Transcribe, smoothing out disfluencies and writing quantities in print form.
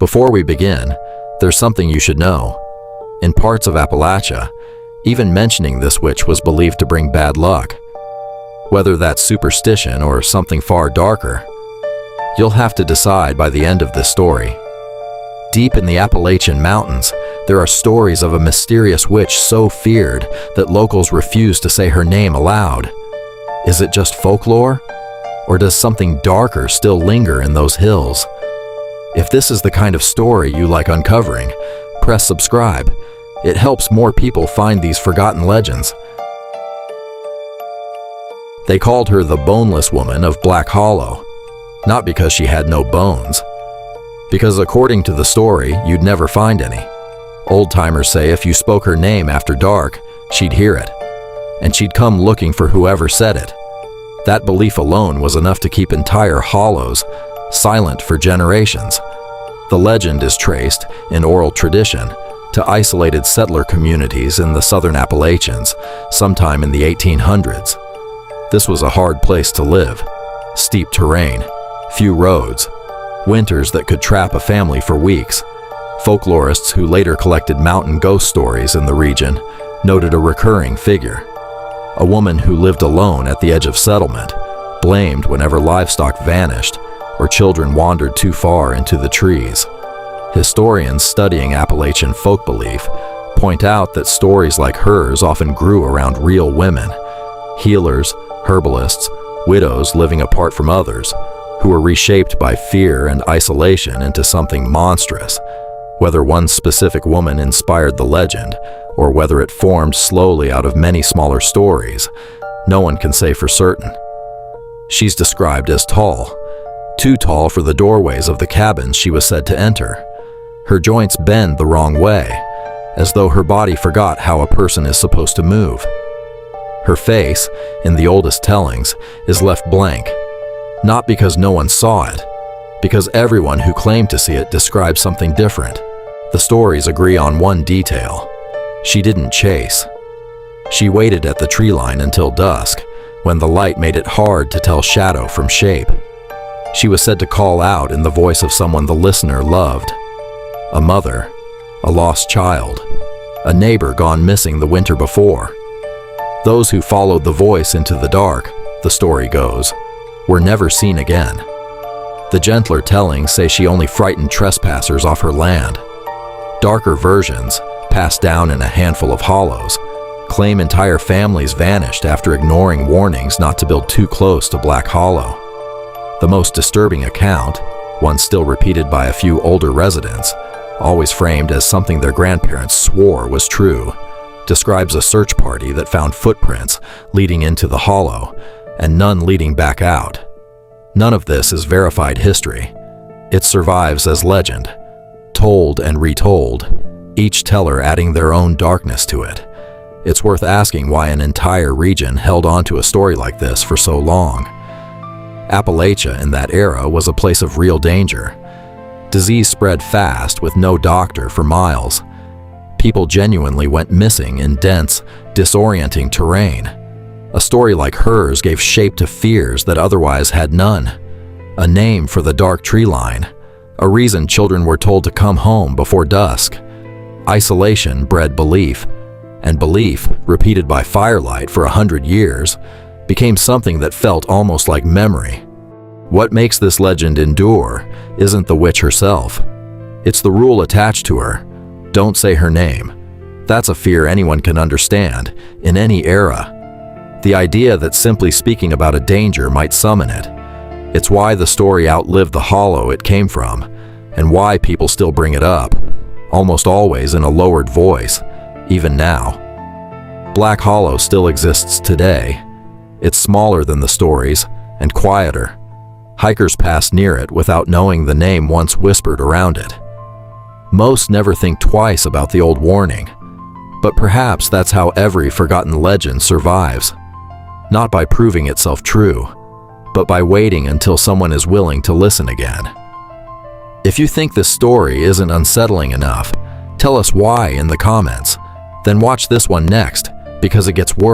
Before we begin, there's something you should know. In parts of Appalachia, even mentioning this witch was believed to bring bad luck. Whether that's superstition or something far darker, you'll have to decide by the end of this story. Deep in the Appalachian Mountains, there are stories of a mysterious witch so feared that locals refuse to say her name aloud. Is it just folklore? Or does something darker still linger in those hills? If this is the kind of story you like uncovering, press subscribe. It helps more people find these forgotten legends. They called her the Boneless Woman of Black Hollow, not because she had no bones, because according to the story, you'd never find any. Old-timers say if you spoke her name after dark, she'd hear it, and she'd come looking for whoever said it. That belief alone was enough to keep entire hollows silent for generations. The legend is traced, in oral tradition, to isolated settler communities in the southern Appalachians, sometime in the 1800s. This was a hard place to live. Steep terrain, few roads, winters that could trap a family for weeks. Folklorists who later collected mountain ghost stories in the region noted a recurring figure. A woman who lived alone at the edge of settlement, blamed whenever livestock vanished or children wandered too far into the trees. Historians studying Appalachian folk belief point out that stories like hers often grew around real women, healers, herbalists, widows living apart from others, who were reshaped by fear and isolation into something monstrous. Whether one specific woman inspired the legend, or whether it formed slowly out of many smaller stories, no one can say for certain. She's described as tall, too tall for the doorways of the cabins she was said to enter. Her joints bend the wrong way, as though her body forgot how a person is supposed to move. Her face, in the oldest tellings, is left blank, not because no one saw it, because everyone who claimed to see it described something different. The stories agree on one detail. She didn't chase. She waited at the tree line until dusk, when the light made it hard to tell shadow from shape. She was said to call out in the voice of someone the listener loved. A mother, a lost child, a neighbor gone missing the winter before. Those who followed the voice into the dark, the story goes, were never seen again. The gentler tellings say she only frightened trespassers off her land. Darker versions, passed down in a handful of hollows, claim entire families vanished after ignoring warnings not to build too close to Black Hollow. The most disturbing account, one still repeated by a few older residents, always framed as something their grandparents swore was true, describes a search party that found footprints leading into the hollow and none leading back out. None of this is verified history. It survives as legend, told and retold, each teller adding their own darkness to it. It's worth asking why an entire region held on to a story like this for so long. Appalachia in that era was a place of real danger. Disease spread fast with no doctor for miles. People genuinely went missing in dense, disorienting terrain. A story like hers gave shape to fears that otherwise had none. A name for the dark tree line. A reason children were told to come home before dusk. Isolation bred belief, and belief, repeated by firelight for 100 years, became something that felt almost like memory. What makes this legend endure isn't the witch herself. It's the rule attached to her. Don't say her name. That's a fear anyone can understand, in any era. The idea that simply speaking about a danger might summon it. It's why the story outlived the hollow it came from, and why people still bring it up, almost always in a lowered voice, even now. Black Hollow still exists today. It's smaller than the stories, and quieter. Hikers pass near it without knowing the name once whispered around it. Most never think twice about the old warning, but perhaps that's how every forgotten legend survives. Not by proving itself true, but by waiting until someone is willing to listen again. If you think this story isn't unsettling enough, tell us why in the comments. Then watch this one next, because it gets worse.